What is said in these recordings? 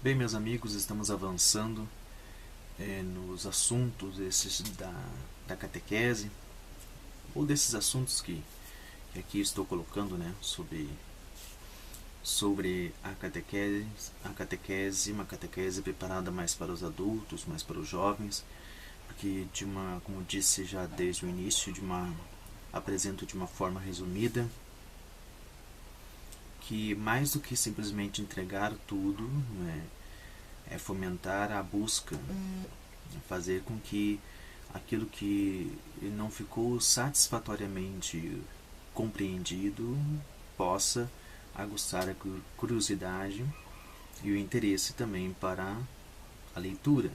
Bem, meus amigos, estamos avançando nos assuntos esses da catequese, ou desses assuntos que aqui estou colocando, né, sobre uma catequese preparada mais para os adultos, mais para os jovens, porque como disse já desde o início, apresento de uma forma resumida, que mais do que simplesmente entregar tudo, né, é fomentar a busca, fazer com que aquilo que não ficou satisfatoriamente compreendido possa aguçar a curiosidade e o interesse também para a leitura.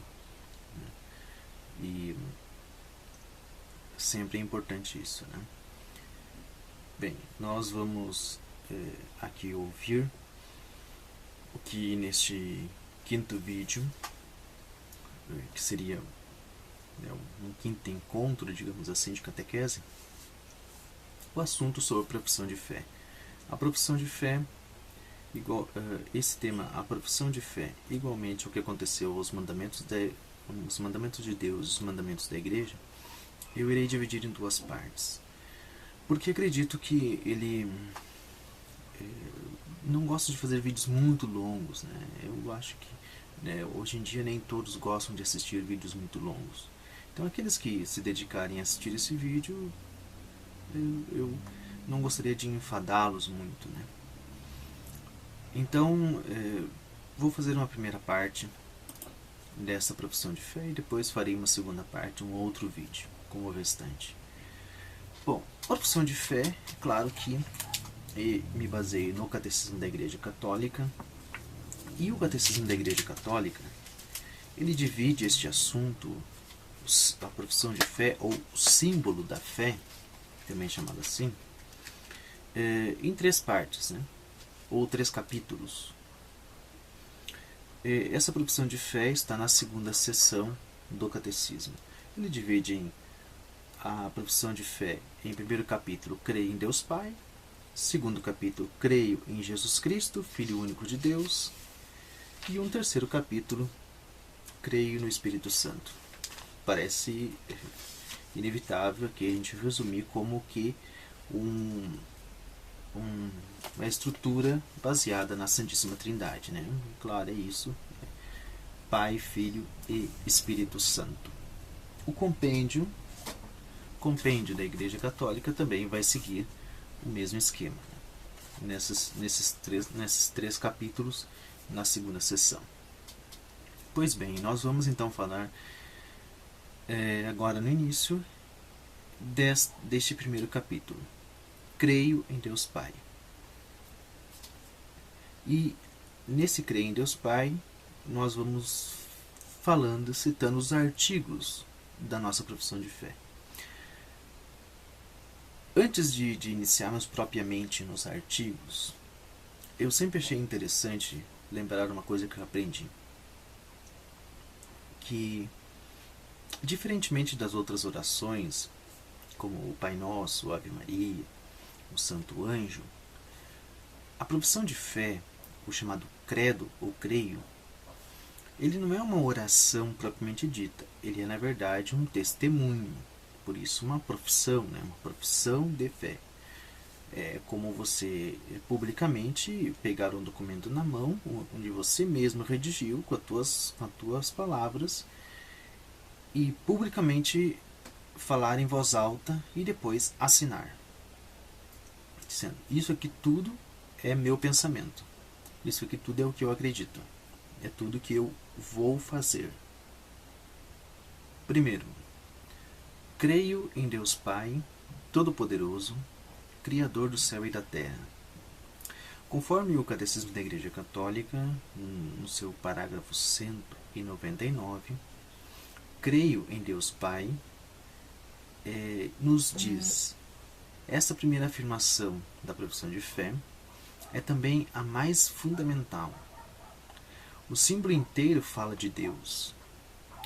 E sempre é importante isso, né? Bem, nós vamos aqui ouvir o que neste quinto vídeo, que seria um quinto encontro, digamos assim, de catequese, o assunto sobre a profissão de fé. A profissão de fé, esse tema, a profissão de fé, igualmente o que aconteceu aos mandamentos de Deus, os mandamentos da Igreja, eu irei dividir em duas partes. Porque acredito que ele não gosta de fazer vídeos muito longos, né? Eu acho que hoje em dia nem todos gostam de assistir vídeos muito longos. Então aqueles que se dedicarem a assistir esse vídeo, eu não gostaria de enfadá-los muito, né? Então vou fazer uma primeira parte dessa profissão de fé e depois farei uma segunda parte, um outro vídeo com o restante. Bom, a profissão de fé, é claro que me baseio no Catecismo da Igreja Católica, e o Catecismo da Igreja Católica, ele divide este assunto, a profissão de fé, ou o símbolo da fé, também chamado assim, em três partes, né? Ou três capítulos. Essa profissão de fé está na segunda seção do Catecismo. Ele divide a profissão de fé em primeiro capítulo, creio em Deus Pai. Segundo capítulo, creio em Jesus Cristo, Filho único de Deus. E um terceiro capítulo, creio no Espírito Santo. Parece inevitável aqui a gente resumir como que uma estrutura baseada na Santíssima Trindade, né? Claro, é isso. Pai, Filho e Espírito Santo. O compêndio da Igreja Católica também vai seguir o mesmo esquema, né? Nesses três capítulos na segunda sessão. Pois bem, nós vamos então falar agora no início deste primeiro capítulo. Creio em Deus Pai. E nesse creio em Deus Pai, nós vamos citando os artigos da nossa profissão de fé. Antes de iniciarmos propriamente nos artigos, eu sempre achei interessante lembrar uma coisa que eu aprendi. Que, diferentemente das outras orações, como o Pai Nosso, o Ave Maria, o Santo Anjo, a profissão de fé, o chamado credo ou creio, ele não é uma oração propriamente dita, ele é na verdade um testemunho. Por isso uma profissão, né? Uma profissão de fé. É como você publicamente pegar um documento na mão, onde você mesmo redigiu com as tuas palavras, e publicamente falar em voz alta e depois assinar. Dizendo, isso aqui tudo é meu pensamento. Isso aqui tudo é o que eu acredito. É tudo que eu vou fazer. Primeiro, creio em Deus Pai, Todo-Poderoso, Criador do céu e da terra. Conforme o Catecismo da Igreja Católica, no seu parágrafo 199, creio em Deus Pai, nos diz, essa primeira afirmação da profissão de fé é também a mais fundamental. O símbolo inteiro fala de Deus,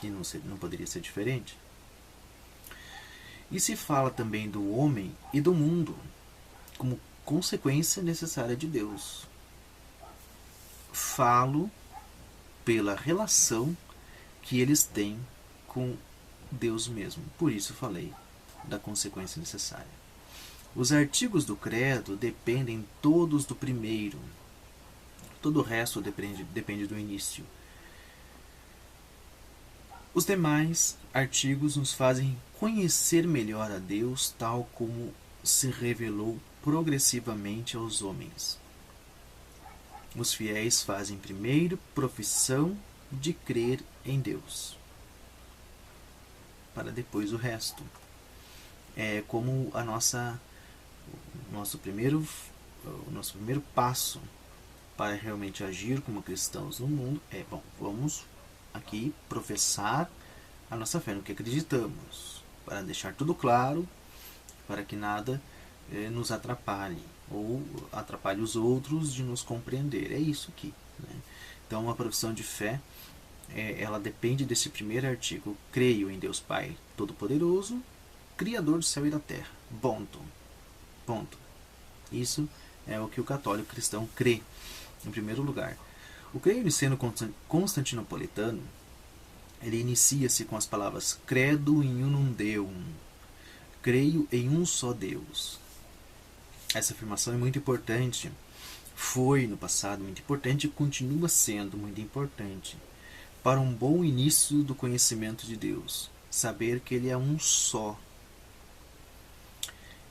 que não poderia ser diferente. E se fala também do homem e do mundo, como consequência necessária de Deus. Falo pela relação que eles têm com Deus mesmo. Por isso eu falei da consequência necessária. Os artigos do credo dependem todos do primeiro. Todo o resto depende do início. Os demais artigos nos fazem conhecer melhor a Deus tal como se revelou progressivamente aos homens. Os fiéis fazem primeiro profissão de crer em Deus, para depois o resto. É como o nosso primeiro passo para realmente agir como cristãos no mundo é, vamos aqui professar a nossa fé no que acreditamos, para deixar tudo claro, para que nada nos atrapalhe ou atrapalhe os outros de nos compreender. É isso aqui, né? Então a profissão de fé ela depende desse primeiro artigo: creio em Deus Pai Todo-Poderoso, Criador do céu e da terra. Ponto. Isso é o que o católico cristão crê, em primeiro lugar. O creio niceno constantinopolitano, ele inicia-se com as palavras credo in unum Deum, creio em um só Deus. Essa afirmação é muito importante. Foi no passado muito importante e continua sendo muito importante para um bom início do conhecimento de Deus. Saber que Ele é um só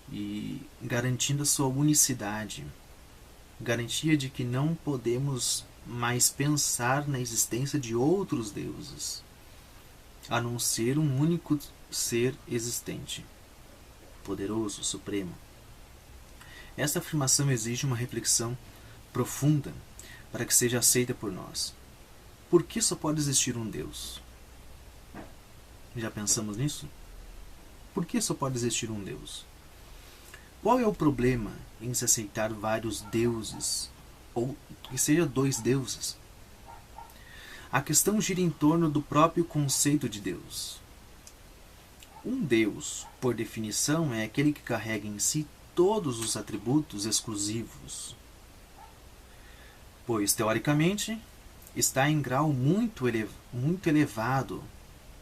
e garantindo a sua unicidade, garantia de que não podemos mais pensar na existência de outros deuses, a não ser um único ser existente, poderoso, supremo. Esta afirmação exige uma reflexão profunda para que seja aceita por nós. Por que só pode existir um Deus? Já pensamos nisso? Por que só pode existir um Deus? Qual é o problema em se aceitar vários deuses, ou que seja dois deuses? A questão gira em torno do próprio conceito de Deus. Um Deus, por definição, é aquele que carrega em si todos os atributos exclusivos, pois, teoricamente, está em grau muito elevado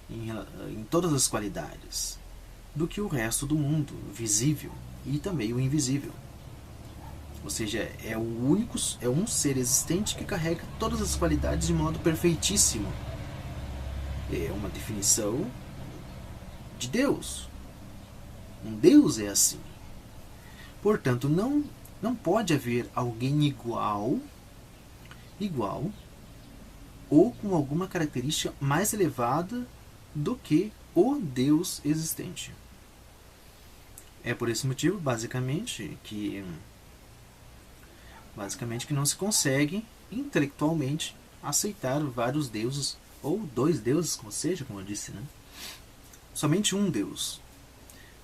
em todas as qualidades do que o resto do mundo, visível e também o invisível. Ou seja, é um ser existente que carrega todas as qualidades de modo perfeitíssimo. É uma definição de Deus. Um Deus é assim. Portanto, não pode haver alguém igual ou com alguma característica mais elevada do que o Deus existente. É por esse motivo, basicamente, que não se consegue intelectualmente aceitar vários deuses, ou dois deuses, como eu disse, né? Somente um Deus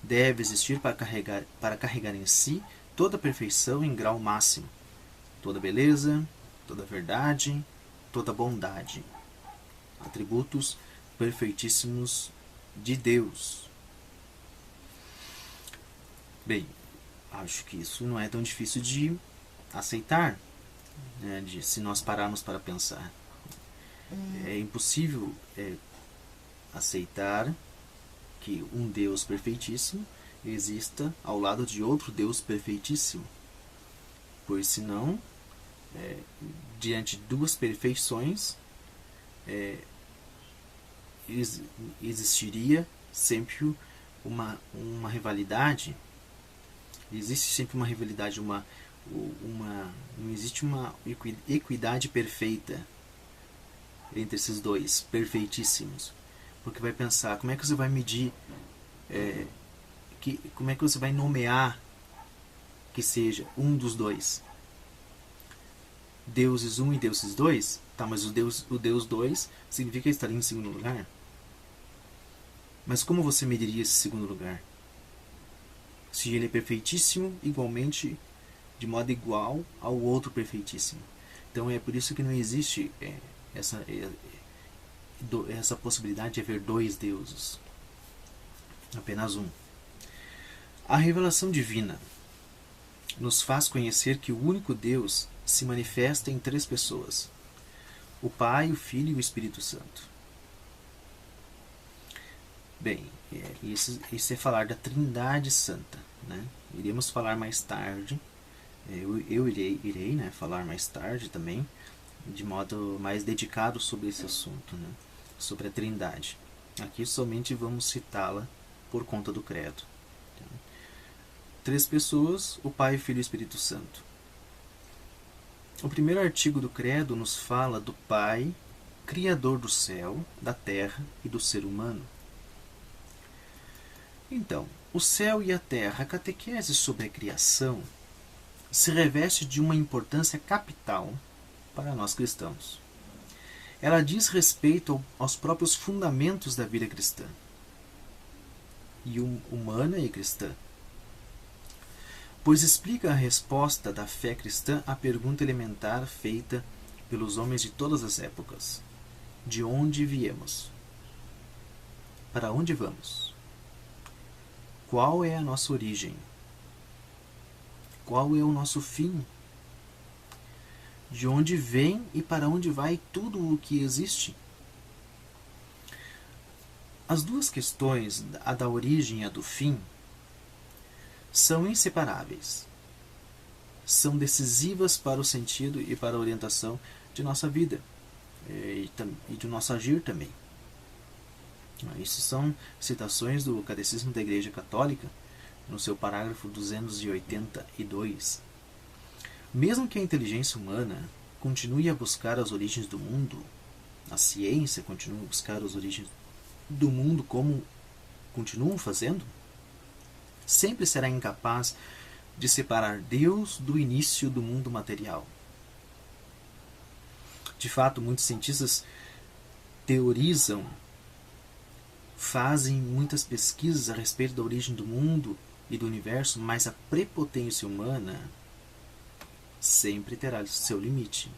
deve existir para carregar em si toda a perfeição em grau máximo, toda beleza, toda verdade, toda bondade, atributos perfeitíssimos de Deus. Bem, acho que isso não é tão difícil de aceitar, né, se nós pararmos para pensar. É impossível aceitar que um Deus perfeitíssimo exista ao lado de outro Deus perfeitíssimo, pois senão, diante de duas perfeições, existiria sempre uma rivalidade. Existe sempre uma rivalidade, não existe uma equidade perfeita entre esses dois perfeitíssimos. Porque vai pensar, como é que você vai medir, como é que você vai nomear que seja um dos dois? Deuses 1 e deuses 2? Tá, mas o Deus 2 significa estar em segundo lugar? Mas como você mediria esse segundo lugar? Se ele é perfeitíssimo, igualmente, de modo igual ao outro perfeitíssimo. Então é por isso que não existe essa possibilidade de haver dois deuses. Apenas um. A revelação divina nos faz conhecer que o único Deus se manifesta em três pessoas. o Pai, o Filho e o Espírito Santo. Bem, isso é falar da Trindade Santa, né? Iremos falar mais tarde, eu irei, né, falar mais tarde também, de modo mais dedicado sobre esse assunto, né, sobre a Trindade. Aqui somente vamos citá-la por conta do credo. 3 pessoas, o Pai, o Filho e o Espírito Santo. O primeiro artigo do credo nos fala do Pai, Criador do céu, da terra e do ser humano. Então, o céu e a terra, a catequese sobre a criação, se reveste de uma importância capital para nós cristãos. Ela diz respeito aos próprios fundamentos da vida cristã, e humana e cristã, pois explica a resposta da fé cristã à pergunta elementar feita pelos homens de todas as épocas: de onde viemos? Para onde vamos? Qual é a nossa origem? Qual é o nosso fim? De onde vem e para onde vai tudo o que existe? As duas questões, a da origem e a do fim, são inseparáveis. São decisivas para o sentido e para a orientação de nossa vida e de nosso agir também. Isso são citações do Catecismo da Igreja Católica, no seu parágrafo 282. Mesmo que a inteligência humana continue a buscar as origens do mundo, a ciência continue a buscar as origens do mundo como continuam fazendo, sempre será incapaz de separar Deus do início do mundo material. De fato, muitos cientistas teorizam, fazem muitas pesquisas a respeito da origem do mundo e do universo, mas a prepotência humana sempre terá seu limite.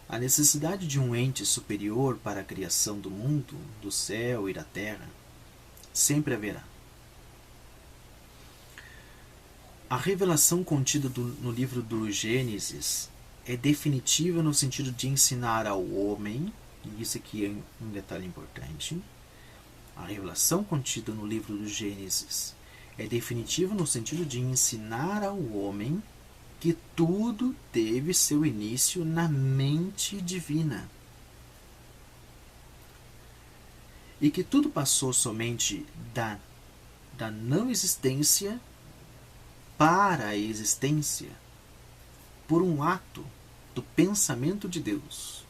A necessidade de um ente superior para a criação do mundo, do céu e da terra, sempre haverá. A revelação contida no livro do Gênesis é definitiva no sentido de ensinar ao homem, e isso aqui é um detalhe importante, a revelação contida no livro do Gênesis é definitiva no sentido de ensinar ao homem que tudo teve seu início na mente divina. E que tudo passou somente da não existência para a existência por um ato do pensamento de Deus.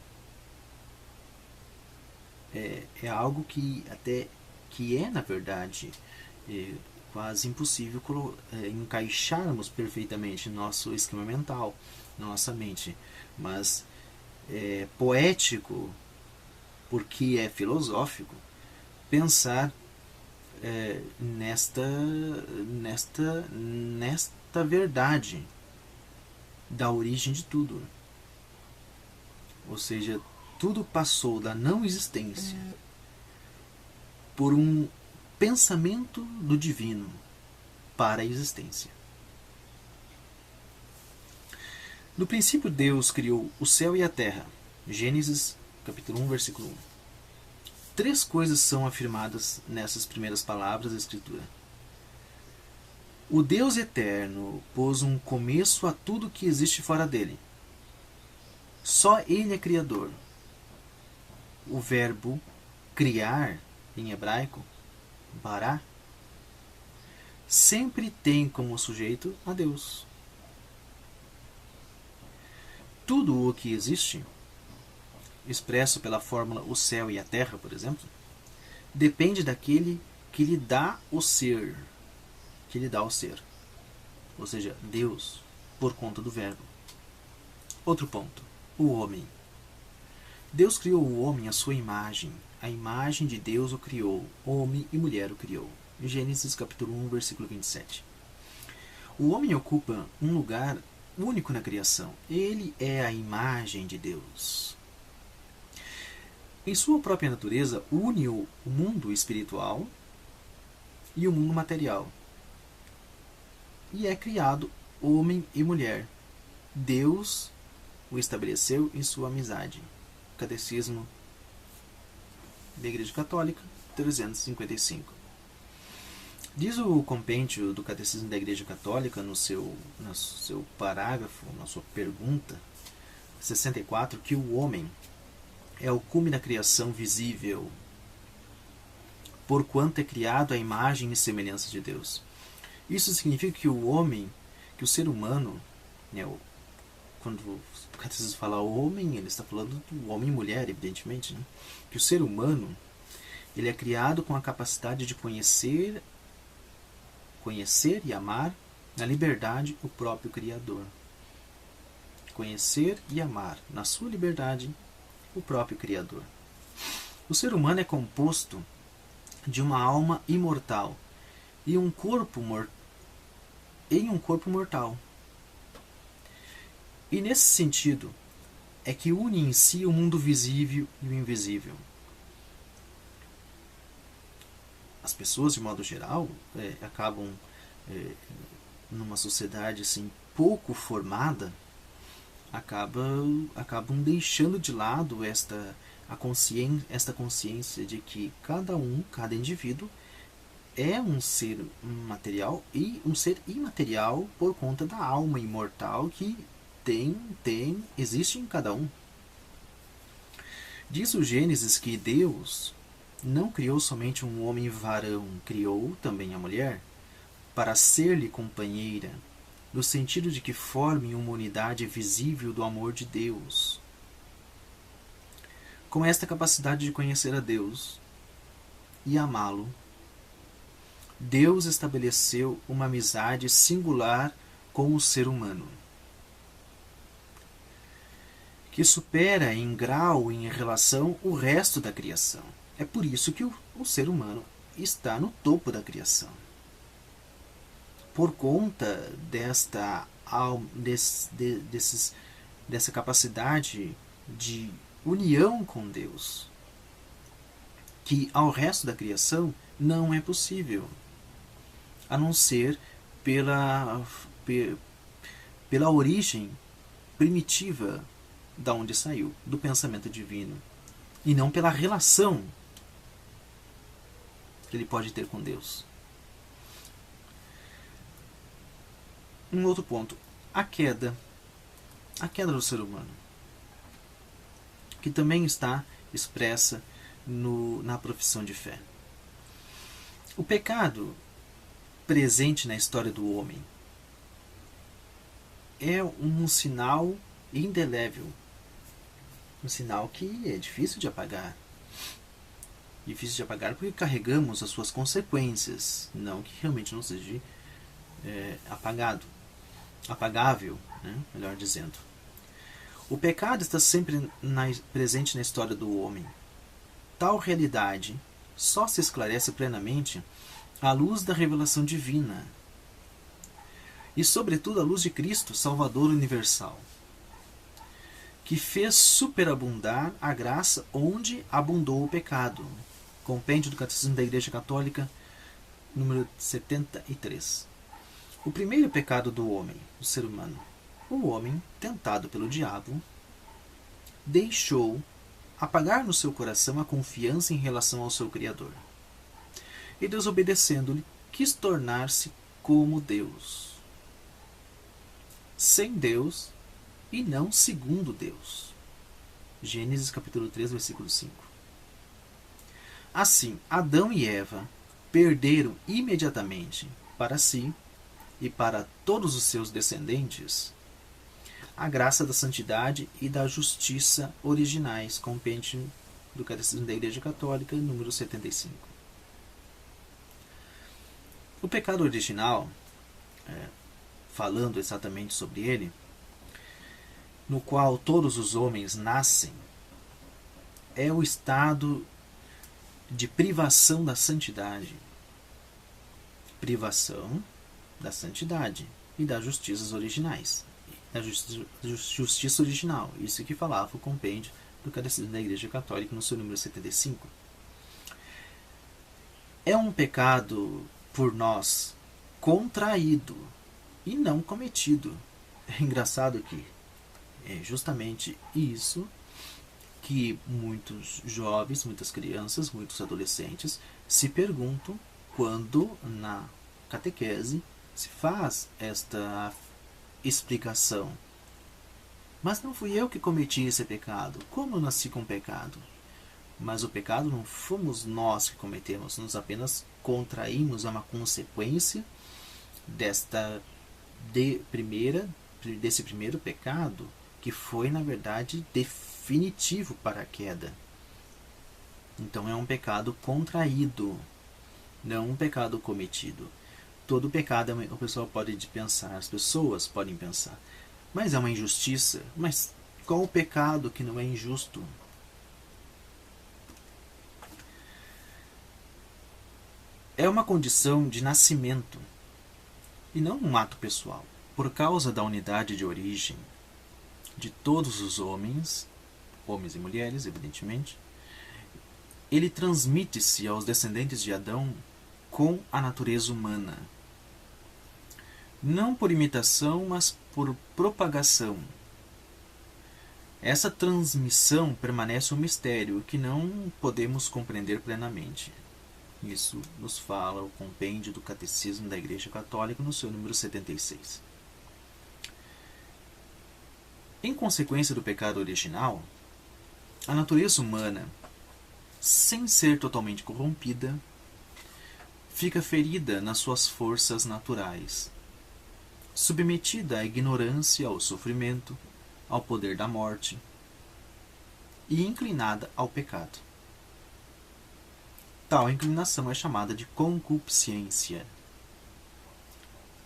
É algo que é, na verdade, quase impossível encaixarmos perfeitamente no nosso esquema mental, na nossa mente. Mas é poético, porque é filosófico, pensar nesta verdade da origem de tudo. Ou seja, tudo passou da não existência por um pensamento do divino para a existência. No princípio, Deus criou o céu e a terra. Gênesis, capítulo 1, versículo 1. 3 coisas são afirmadas nessas primeiras palavras da Escritura. O Deus eterno pôs um começo a tudo que existe fora dele. Só Ele é Criador. O verbo criar, em hebraico, bará, sempre tem como sujeito a Deus. Tudo o que existe, expresso pela fórmula o céu e a terra, por exemplo, depende daquele que lhe dá o ser. Que lhe dá o ser. Ou seja, Deus, por conta do verbo. Outro ponto. O homem. Deus criou o homem à sua imagem. A imagem de Deus o criou. Homem e mulher o criou. Gênesis capítulo 1, versículo 27. O homem ocupa um lugar único na criação. Ele é a imagem de Deus. Em sua própria natureza, une o mundo espiritual e o mundo material. E é criado homem e mulher. Deus o estabeleceu em sua amizade. Catecismo da Igreja Católica, 355. Diz o compêndio do Catecismo da Igreja Católica, no seu parágrafo, na sua pergunta 64, que o homem é o cume da criação visível, porquanto é criado à imagem e semelhança de Deus. Isso significa que o homem, que o ser humano, né, quando o Catecismo fala homem, ele está falando do homem e mulher, evidentemente, né? Que o ser humano, ele é criado com a capacidade de conhecer e amar na liberdade o próprio Criador. Conhecer e amar na sua liberdade o próprio Criador. O ser humano é composto de uma alma imortal e um corpo mortal. E nesse sentido é que une em si o mundo visível e o invisível. As pessoas, de modo geral, acabam numa sociedade assim pouco formada, acabam deixando de lado esta consciência de que cada indivíduo é um ser material e um ser imaterial por conta da alma imortal que existe em cada um. Diz o Gênesis que Deus não criou somente um homem varão, criou também a mulher para ser-lhe companheira, no sentido de que formem uma unidade visível do amor de Deus. Com esta capacidade de conhecer a Deus e amá-lo, Deus estabeleceu uma amizade singular com o ser humano, que supera em grau e em relação o resto da criação. É por isso que o ser humano está no topo da criação. Por conta dessa capacidade de união com Deus, que ao resto da criação não é possível, a não ser pela origem primitiva da onde saiu, do pensamento divino, e não pela relação que ele pode ter com Deus. Um outro ponto, a queda do ser humano, que também está expressa na profissão de fé. O pecado presente na história do homem é um sinal indelével, um sinal que é difícil de apagar. Difícil de apagar porque carregamos as suas consequências, não que realmente não seja apagável, né? Melhor dizendo. O pecado está sempre presente na história do homem. Tal realidade só se esclarece plenamente à luz da revelação divina e, sobretudo, à luz de Cristo, Salvador universal, que fez superabundar a graça onde abundou o pecado. Compêndio do Catecismo da Igreja Católica, número 73. O primeiro pecado do homem, do ser humano. O homem, tentado pelo diabo, deixou apagar no seu coração a confiança em relação ao seu Criador. E desobedecendo-lhe, quis tornar-se como Deus. Sem Deus e não segundo Deus. Gênesis capítulo 3, versículo 5. Assim, Adão e Eva perderam imediatamente para si e para todos os seus descendentes a graça da santidade e da justiça originais. Compêndio do Catecismo da Igreja Católica, número 75. O pecado original, falando exatamente sobre ele, no qual todos os homens nascem, é o estado de privação da santidade. Privação da santidade e das justiças originais. Da justiça original. Isso que falava o compêndio do Catecismo da Igreja Católica no seu número 75. É um pecado por nós contraído e não cometido. É engraçado que É justamente isso que muitos jovens, muitas crianças, muitos adolescentes se perguntam quando na catequese se faz esta explicação. Mas não fui eu que cometi esse pecado. Como eu nasci com pecado? Mas o pecado não fomos nós que cometemos, nós apenas contraímos uma consequência desse primeiro pecado, que foi, na verdade, definitivo para a queda. Então é um pecado contraído, não um pecado cometido. Todo pecado, o pessoal pode pensar, as pessoas podem pensar, mas é uma injustiça. Mas qual o pecado que não é injusto? É uma condição de nascimento e não um ato pessoal. Por causa da unidade de origem de todos os homens, homens e mulheres, evidentemente, ele transmite-se aos descendentes de Adão com a natureza humana. Não por imitação, mas por propagação. Essa transmissão permanece um mistério que não podemos compreender plenamente. Isso nos fala o compêndio do Catecismo da Igreja Católica no seu número 76. Em consequência do pecado original, a natureza humana, sem ser totalmente corrompida, fica ferida nas suas forças naturais, submetida à ignorância, ao sofrimento, ao poder da morte e inclinada ao pecado. Tal inclinação é chamada de concupiscência.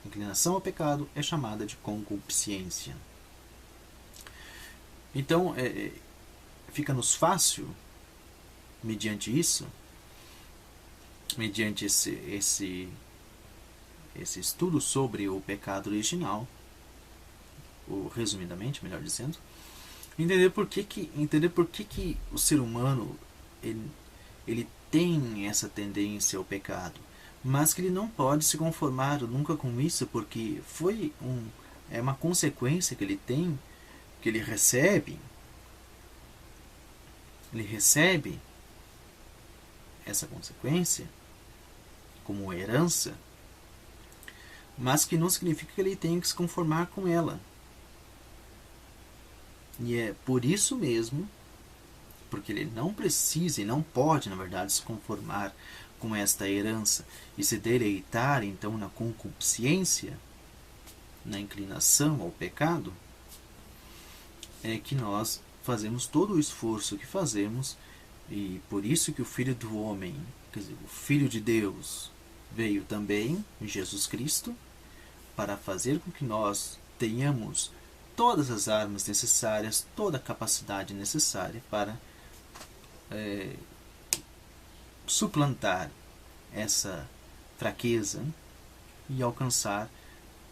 Inclinação ao pecado é chamada de concupiscência. Então, fica-nos fácil, mediante isso, mediante esse estudo sobre o pecado original, ou resumidamente, melhor dizendo, entender por que o ser humano ele tem essa tendência ao pecado, mas que ele não pode se conformar nunca com isso, porque é uma consequência que ele tem, que ele recebe essa consequência como herança, mas que não significa que ele tenha que se conformar com ela. E é por isso mesmo, porque ele não precisa e não pode, na verdade, se conformar com esta herança e se deleitar, então, na concupiscência, na inclinação ao pecado, é que nós fazemos todo o esforço que fazemos, e por isso que o Filho do Homem, quer dizer, o Filho de Deus, veio também, Jesus Cristo, para fazer com que nós tenhamos todas as armas necessárias, toda a capacidade necessária para suplantar essa fraqueza e alcançar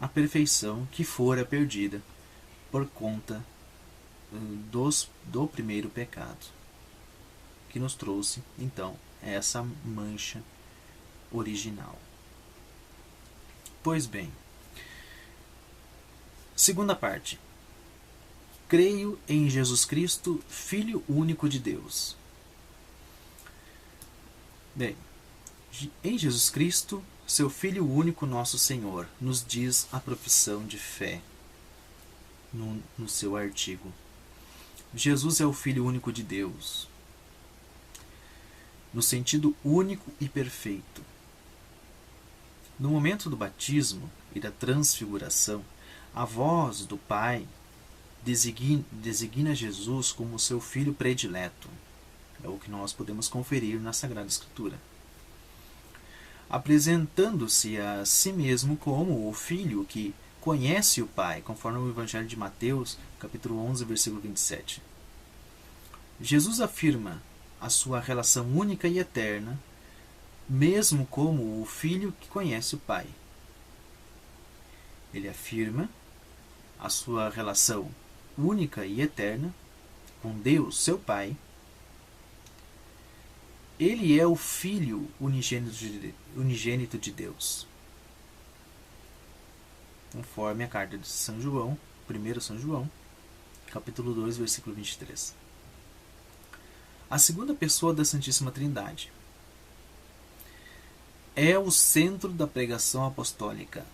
a perfeição que fora perdida por conta do primeiro pecado, que nos trouxe, então, essa mancha original. Pois bem, segunda parte. Creio em Jesus Cristo, Filho único de Deus. Bem, em Jesus Cristo, seu Filho único, nosso Senhor, nos diz a profissão de fé no seu artigo. Jesus é o Filho único de Deus, no sentido único e perfeito. No momento do batismo e da transfiguração, a voz do Pai designa Jesus como seu Filho predileto. É o que nós podemos conferir na Sagrada Escritura. Apresentando-se a si mesmo como o Filho que conhece o Pai, conforme o Evangelho de Mateus, capítulo 11, versículo 27. Jesus afirma a sua relação única e eterna, mesmo como o Filho que conhece o Pai. Ele afirma a sua relação única e eterna com Deus, seu Pai. Ele é o Filho unigênito de Deus. Conforme a carta de São João, 1 São João, capítulo 2, versículo 23. A segunda pessoa da Santíssima Trindade é o centro da pregação apostólica.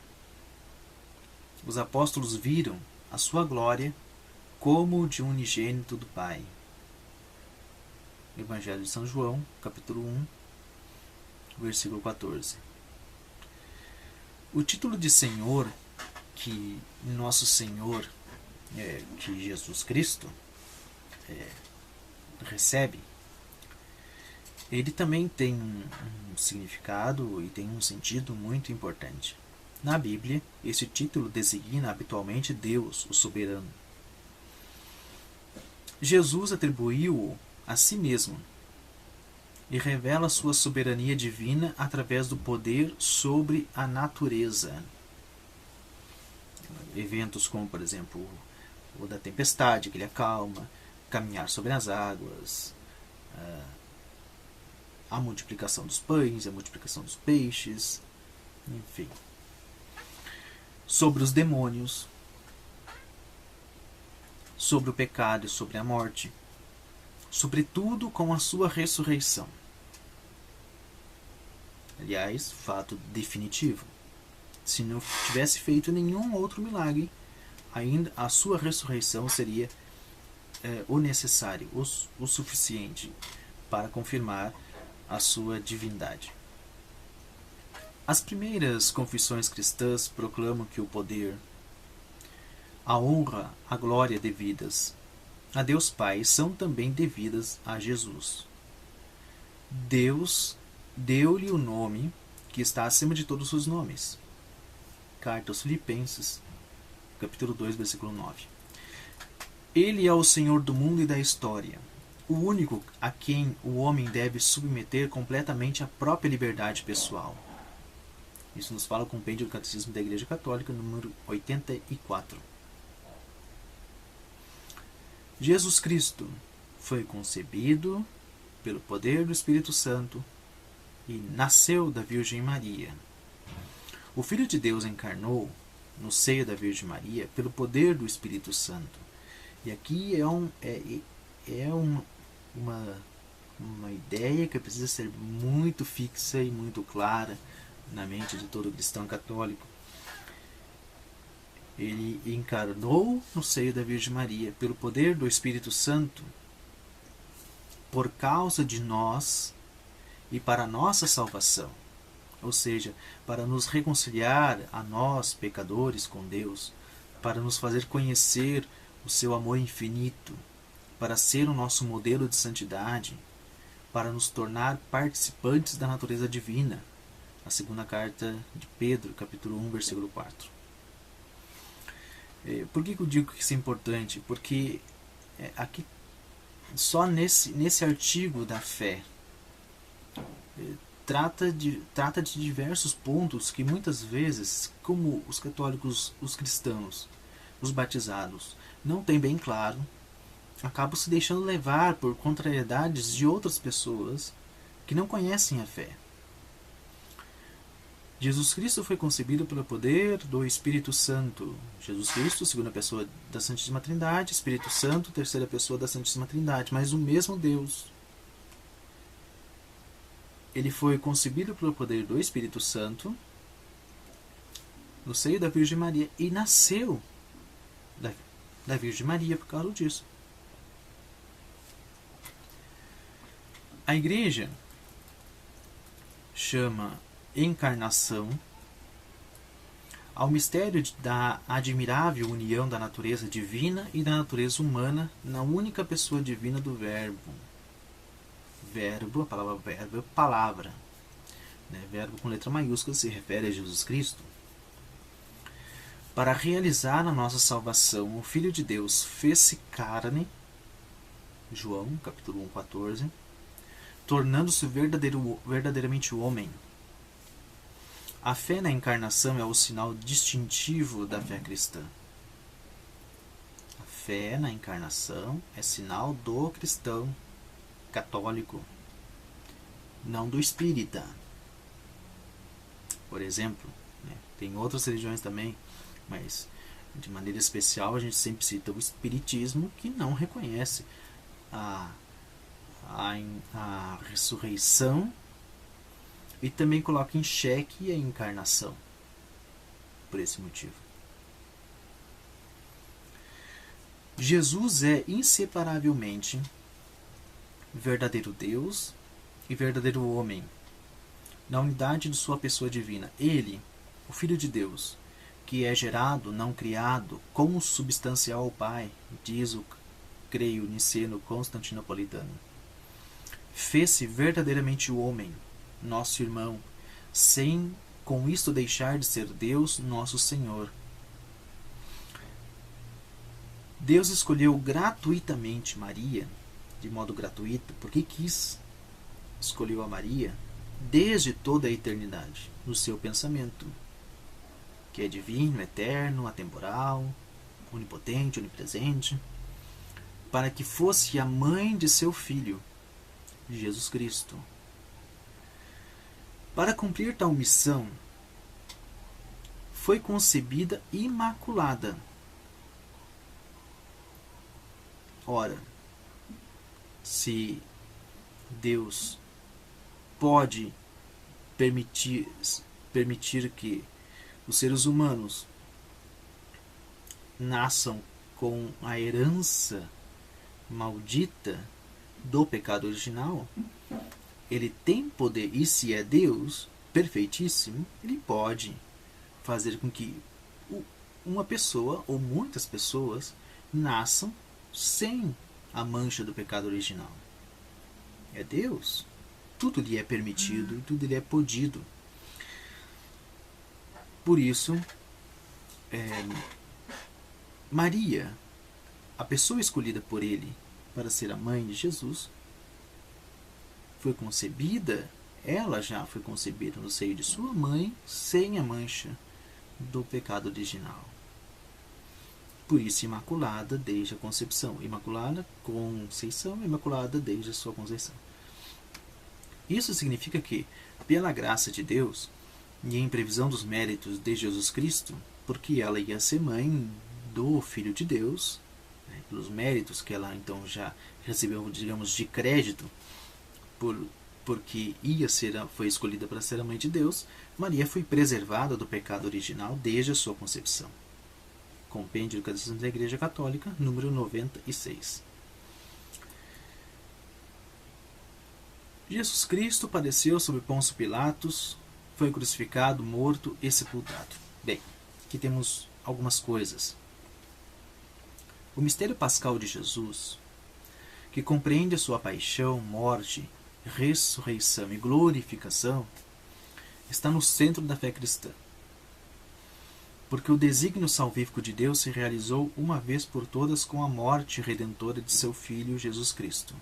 Os apóstolos viram a sua glória como o de um unigênito do Pai. Evangelho de São João, capítulo 1, versículo 14. O título de Senhor que nosso Senhor, que Jesus Cristo recebe, ele também tem um significado e tem um sentido muito importante. Na Bíblia, esse título designa habitualmente Deus, o soberano. Jesus atribuiu-o a si mesmo e revela sua soberania divina através do poder sobre a natureza. Eventos como, por exemplo, o da tempestade, que ele acalma, caminhar sobre as águas, a multiplicação dos pães, a multiplicação dos peixes, enfim. Sobre os demônios, sobre o pecado e sobre a morte, sobretudo com a sua ressurreição. Aliás, fato definitivo. Se não tivesse feito nenhum outro milagre, ainda a sua ressurreição seria o necessário, o suficiente para confirmar a sua divindade. As primeiras confissões cristãs proclamam que o poder, a honra, a glória devidas a Deus Pai são também devidas a Jesus. Deus deu-lhe o nome que está acima de todos os nomes. Carta aos Filipenses, capítulo 2, versículo 9. Ele é o Senhor do mundo e da história, o único a quem o homem deve submeter completamente a própria liberdade pessoal. Isso nos fala o Compêndio do Catecismo da Igreja Católica, número 84. Jesus Cristo foi concebido pelo poder do Espírito Santo e nasceu da Virgem Maria. O Filho de Deus encarnou no seio da Virgem Maria pelo poder do Espírito Santo. E aqui uma ideia que precisa ser muito fixa e muito clara na mente de todo cristão católico. Ele encarnou no seio da Virgem Maria pelo poder do Espírito Santo por causa de nós e para a nossa salvação. Ou seja, para nos reconciliar a nós, pecadores, com Deus, para nos fazer conhecer o seu amor infinito, para ser o nosso modelo de santidade, para nos tornar participantes da natureza divina. A segunda carta de Pedro, capítulo 1, versículo 4. Por que eu digo que isso é importante? Porque aqui, só nesse artigo da fé, trata de diversos pontos que muitas vezes, como os católicos, os cristãos, os batizados, não têm bem claro, acabam se deixando levar por contrariedades de outras pessoas que não conhecem a fé. Jesus Cristo foi concebido pelo poder do Espírito Santo. Jesus Cristo, segunda pessoa da Santíssima Trindade, Espírito Santo, terceira pessoa da Santíssima Trindade, mas o mesmo Deus. Ele foi concebido pelo poder do Espírito Santo no seio da Virgem Maria e nasceu da Virgem Maria por causa disso. A Igreja chama encarnação ao mistério da admirável união da natureza divina e da natureza humana na única pessoa divina do Verbo. Verbo, a palavra verbo é palavra. Verbo com letra maiúscula se refere a Jesus Cristo. Para realizar a nossa salvação, o Filho de Deus fez-se carne, João, capítulo 1, 14, tornando-se verdadeiramente homem. A fé na encarnação é o sinal distintivo da fé cristã. A fé na encarnação é sinal do cristão católico, não do espírita. Por exemplo, tem outras religiões também, mas De maneira especial, a gente sempre cita o Espiritismo, que não reconhece a, a ressurreição e também coloca em xeque a encarnação, por esse motivo. Jesus é inseparavelmente verdadeiro Deus e verdadeiro homem, na unidade de sua pessoa divina. Ele, o Filho de Deus, que é gerado, não criado, consubstancial ao Pai, diz o creio niceno constantinopolitano, fez-se verdadeiramente o homem, nosso irmão, sem com isto deixar de ser Deus, nosso Senhor. Deus escolheu gratuitamente Maria, de modo gratuito, porque quis. Escolheu a Maria desde toda a eternidade, no seu pensamento, que é divino, eterno, atemporal, onipotente, onipresente, para que fosse a mãe de seu Filho, Jesus Cristo. Para cumprir tal missão, foi concebida imaculada. Ora, se Deus pode permitir que os seres humanos nasçam com a herança maldita do pecado original, ele tem poder, e se é Deus perfeitíssimo, ele pode fazer com que uma pessoa ou muitas pessoas nasçam sem a mancha do pecado original. É Deus. Tudo lhe é permitido e tudo lhe é podido. Por isso, Maria, a pessoa escolhida por ele para ser a mãe de Jesus, foi concebida, ela já foi concebida no seio de sua mãe, sem a mancha do pecado original. Por isso, imaculada desde a concepção. Imaculada conceição, imaculada desde a sua conceição. Isso significa que, pela graça de Deus, e em previsão dos méritos de Jesus Cristo, porque ela ia ser mãe do Filho de Deus, pelos méritos que ela então já recebeu, digamos, de crédito, porque foi escolhida para ser a mãe de Deus, Maria foi preservada do pecado original desde a sua concepção. Compêndio do Catecismo da Igreja Católica, número 96. Jesus Cristo padeceu sob Pôncio Pilatos, foi crucificado, morto e sepultado. Bem, aqui temos algumas coisas. O mistério pascal de Jesus, que compreende a sua paixão, morte, ressurreição e glorificação, está no centro da fé cristã. Porque o desígnio salvífico de Deus se realizou uma vez por todas com a morte redentora de seu Filho Jesus Cristo.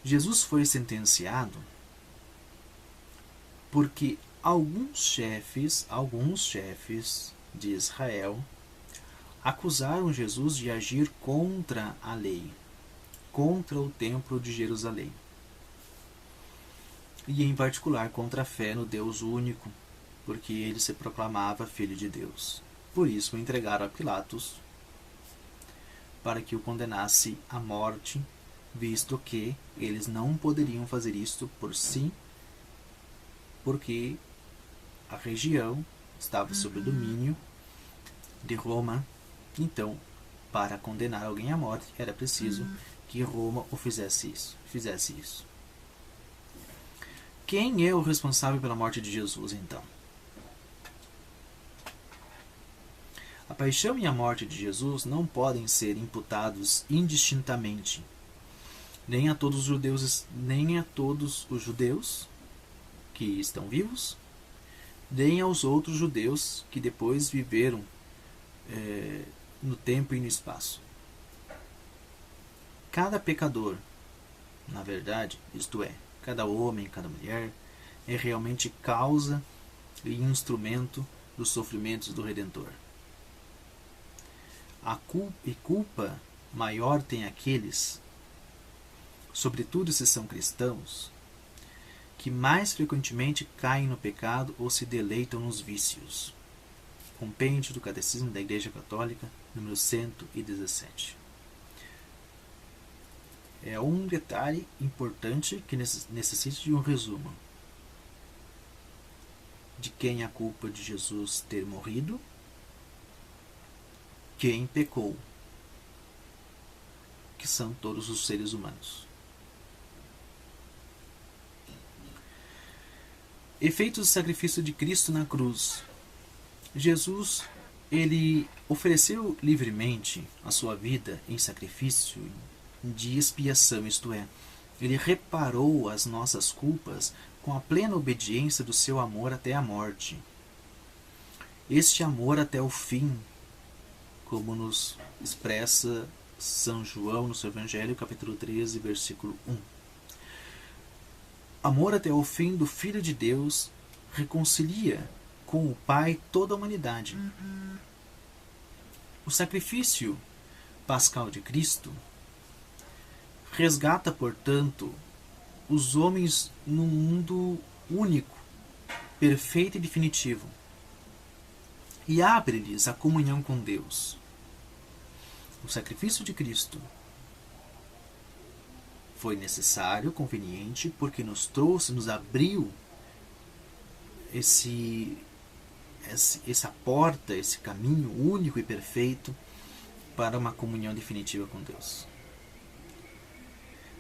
Jesus foi sentenciado porque alguns chefes de Israel acusaram Jesus de agir contra a lei, contra o templo de Jerusalém, e em particular contra a fé no Deus único, porque ele se proclamava Filho de Deus. Por isso o entregaram a Pilatos para que o condenasse à morte, visto que eles não poderiam fazer isto por si, porque a região estava sob o domínio de Roma. Então, para condenar alguém à morte, era preciso que Roma o fizesse isso. Quem é o responsável pela morte de Jesus, então? A paixão e a morte de Jesus não podem ser imputados indistintamente, nem a todos os judeus que estão vivos, nem aos outros judeus que depois viveram no tempo e no espaço. Cada pecador, na verdade, isto é, cada homem, cada mulher, é realmente causa e instrumento dos sofrimentos do Redentor. A culpa maior tem aqueles, sobretudo se são cristãos, que mais frequentemente caem no pecado ou se deleitam nos vícios. Compêndio do Catecismo da Igreja Católica, número 117. É um detalhe importante que necessita de um resumo. De quem é a culpa de Jesus ter morrido? Quem pecou? Que são todos os seres humanos. Efeitos do sacrifício de Cristo na cruz. Jesus, ele ofereceu livremente a sua vida em sacrifício de expiação, isto é, ele reparou as nossas culpas com a plena obediência do seu amor até a morte. Este amor até o fim, como nos expressa São João no seu Evangelho, capítulo 13, versículo 1. Amor até o fim do Filho de Deus reconcilia com o Pai toda a humanidade. O sacrifício pascal de Cristo resgata, portanto, os homens num mundo único, perfeito e definitivo, e abre-lhes a comunhão com Deus. O sacrifício de Cristo foi necessário, conveniente, porque nos trouxe, nos abriu essa porta, esse caminho único e perfeito para uma comunhão definitiva com Deus.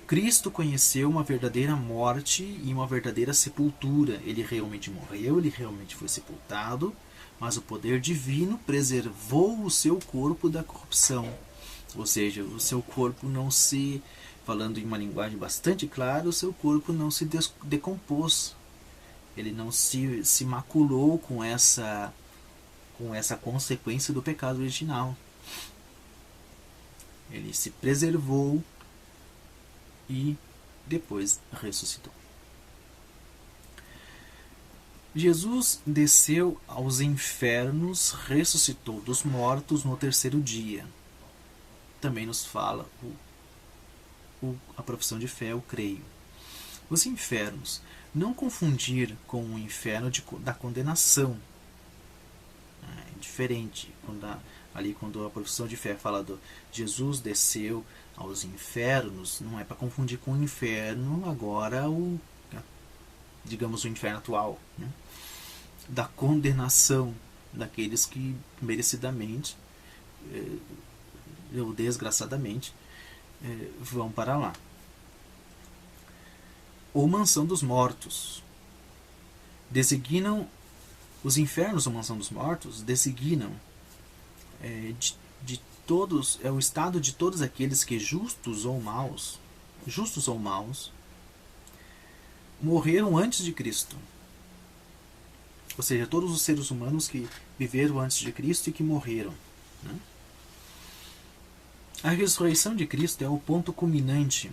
Cristo conheceu uma verdadeira morte e uma verdadeira sepultura. Ele realmente morreu, ele realmente foi sepultado, mas o poder divino preservou o seu corpo da corrupção. Ou seja, o seu corpo não se, falando em uma linguagem bastante clara, o seu corpo não se decompôs. Ele não se maculou com essa consequência do pecado original. Ele se preservou e depois ressuscitou. Jesus desceu aos infernos, ressuscitou dos mortos no terceiro dia. Também nos fala a profissão de fé, eu creio. Os infernos, não confundir com o inferno da condenação. É diferente. Quando a profissão de fé fala do Jesus desceu aos infernos, não é para confundir com o inferno agora, digamos, o inferno atual, né? Da condenação daqueles que merecidamente ou desgraçadamente vão para lá. Ou mansão dos mortos. Designam os infernos ou mansão dos mortos, designam de todos, é o estado de todos aqueles que justos ou maus, morreram antes de Cristo. Ou seja, todos os seres humanos que viveram antes de Cristo e que morreram, né? A ressurreição de Cristo é o ponto culminante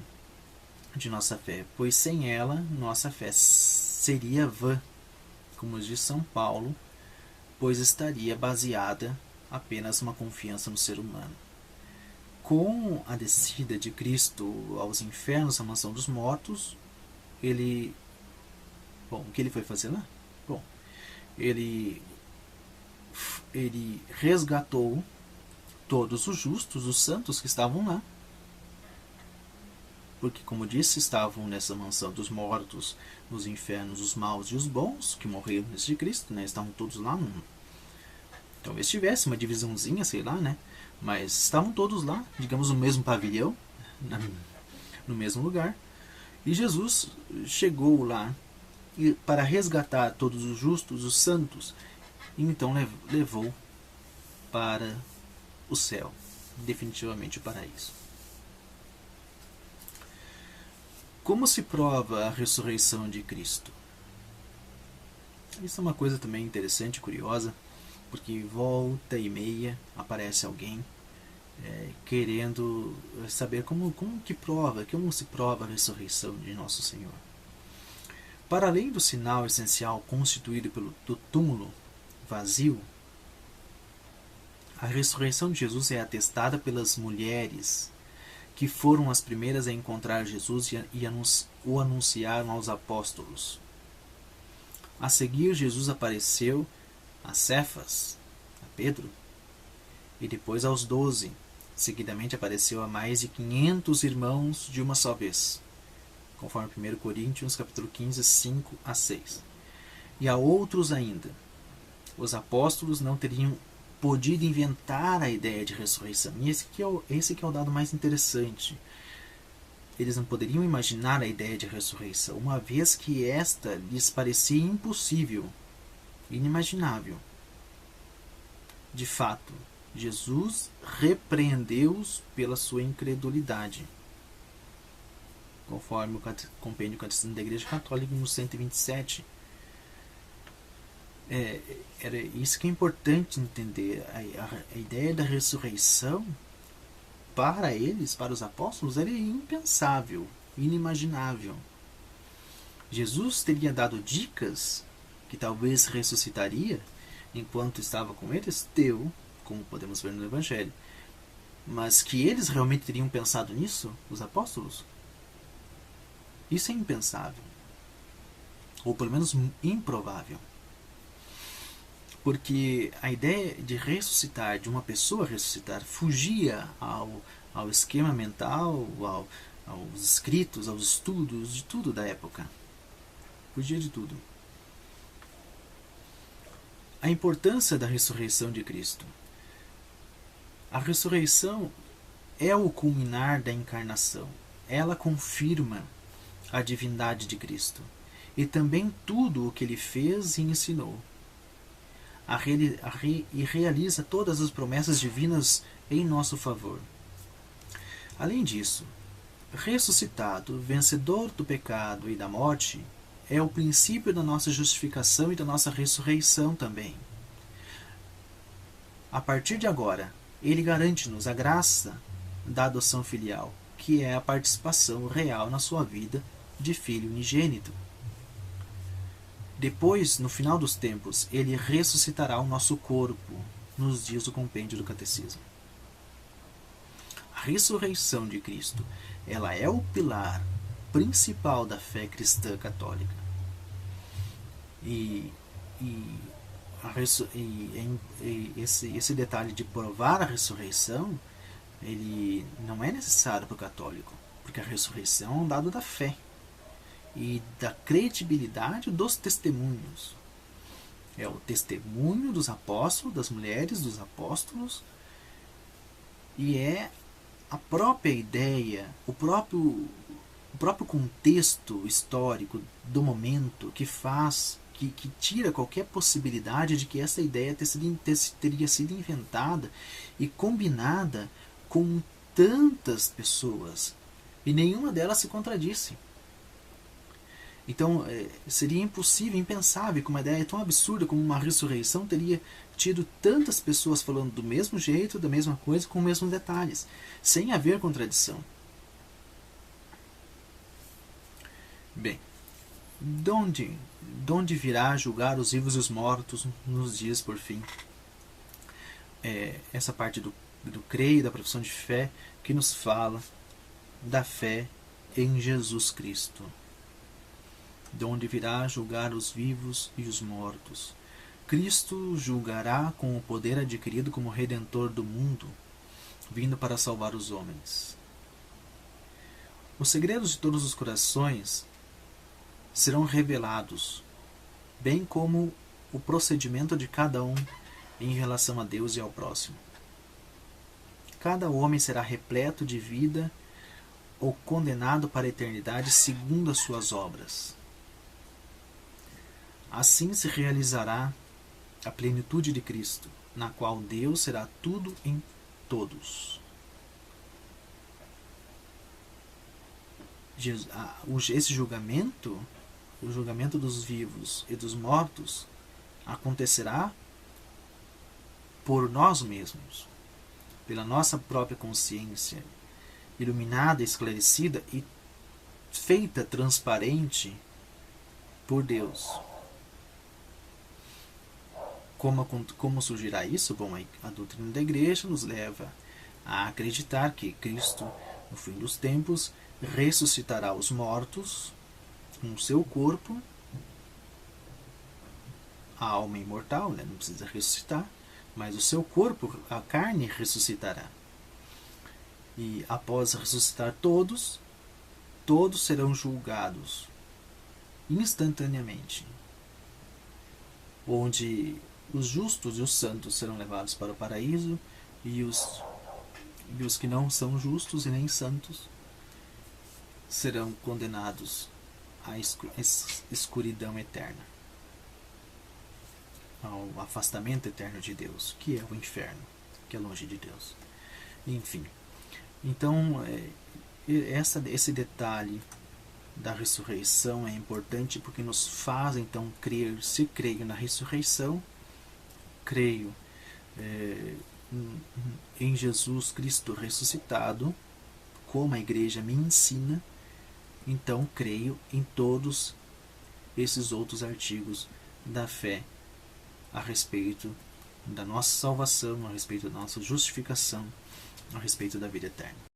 de nossa fé, pois sem ela, nossa fé seria vã, como diz São Paulo, pois estaria baseada apenas uma confiança no ser humano. Com a descida de Cristo aos infernos, à mansão dos mortos, o que ele foi fazer lá? Ele resgatou todos os justos, os santos que estavam lá. Porque, como disse, estavam nessa mansão dos mortos, nos infernos, os maus e os bons, que morreram antes de Cristo, né? Estavam todos lá. Talvez tivesse uma divisãozinha, sei lá, né? Mas estavam todos lá, digamos, no mesmo pavilhão, no mesmo lugar. E Jesus chegou lá para resgatar todos os justos, os santos, e então levou para o céu, definitivamente o paraíso. Como se prova a ressurreição de Cristo? Isso é uma coisa também interessante, curiosa, porque volta e meia aparece alguém querendo saber como se prova a ressurreição de Nosso Senhor. Para além do sinal essencial constituído do túmulo vazio, a ressurreição de Jesus é atestada pelas mulheres que foram as primeiras a encontrar Jesus e o anunciaram aos apóstolos. A seguir, Jesus apareceu a Cefas, a Pedro, e depois aos 12. Seguidamente apareceu a mais de 500 irmãos de uma só vez, conforme 1 Coríntios capítulo 15, 5 a 6. E a outros ainda. Os apóstolos não teriam podido inventar a ideia de ressurreição. E esse que é o dado mais interessante. Eles não poderiam imaginar a ideia de ressurreição, uma vez que esta lhes parecia impossível, inimaginável. De fato, Jesus repreendeu-os pela sua incredulidade, conforme o Compêndio Catecismo da Igreja Católica, no 127. Era isso que é importante entender. A ideia da ressurreição, para eles, para os apóstolos, era impensável, inimaginável. Jesus teria dado dicas que talvez ressuscitaria enquanto estava com eles? Deu, como podemos ver no Evangelho. Mas que eles realmente teriam pensado nisso, os apóstolos? Isso é impensável. Ou pelo menos improvável. Porque a ideia de ressuscitar, de uma pessoa ressuscitar, fugia ao esquema mental, aos escritos, aos estudos, de tudo da época. Fugia de tudo. A importância da ressurreição de Cristo. A ressurreição é o culminar da encarnação. Ela confirma a divindade de Cristo e também tudo o que ele fez e ensinou. E realiza todas as promessas divinas em nosso favor. Além disso, ressuscitado, vencedor do pecado e da morte, é o princípio da nossa justificação e da nossa ressurreição também. A partir de agora, ele garante-nos a graça da adoção filial, que é a participação real na sua vida de filho unigênito. Depois, no final dos tempos, ele ressuscitará o nosso corpo, nos diz o Compêndio do Catecismo. A ressurreição de Cristo, ela é o pilar principal da fé cristã católica. Esse detalhe de provar a ressurreição, ele não é necessário para o católico, porque a ressurreição é um dado da fé e da credibilidade dos testemunhos. É o testemunho dos apóstolos, das mulheres dos apóstolos, e é a própria ideia, o próprio contexto histórico do momento que tira qualquer possibilidade de que essa ideia teria sido inventada e combinada com tantas pessoas, e nenhuma delas se contradisse. Então, seria impossível, impensável que uma ideia tão absurda como uma ressurreição teria tido tantas pessoas falando do mesmo jeito, da mesma coisa, com os mesmos detalhes, sem haver contradição. Bem, de onde virá julgar os vivos e os mortos nos dias por fim? Essa parte do creio, da profissão de fé, que nos fala da fé em Jesus Cristo. De onde virá julgar os vivos e os mortos. Cristo julgará com o poder adquirido como Redentor do mundo, vindo para salvar os homens. Os segredos de todos os corações serão revelados, bem como o procedimento de cada um em relação a Deus e ao próximo. Cada homem será repleto de vida ou condenado para a eternidade segundo as suas obras. Assim se realizará a plenitude de Cristo, na qual Deus será tudo em todos. Esse julgamento, o julgamento dos vivos e dos mortos, acontecerá por nós mesmos, pela nossa própria consciência, iluminada, esclarecida e feita transparente por Deus. Como surgirá isso? Bom, a doutrina da Igreja nos leva a acreditar que Cristo no fim dos tempos, ressuscitará os mortos com o seu corpo, a alma imortal, né? Não precisa ressuscitar, mas o seu corpo, a carne, ressuscitará. E após ressuscitar todos serão julgados instantaneamente, onde os justos e os santos serão levados para o paraíso e os que não são justos e nem santos serão condenados à escuridão eterna, ao afastamento eterno de Deus, que é o inferno, que é longe de Deus. Enfim, então esse detalhe da ressurreição é importante porque nos faz então crer. Se creio na ressurreição, creio em Jesus Cristo ressuscitado, como a igreja me ensina, então creio em todos esses outros artigos da fé a respeito da nossa salvação, a respeito da nossa justificação, a respeito da vida eterna.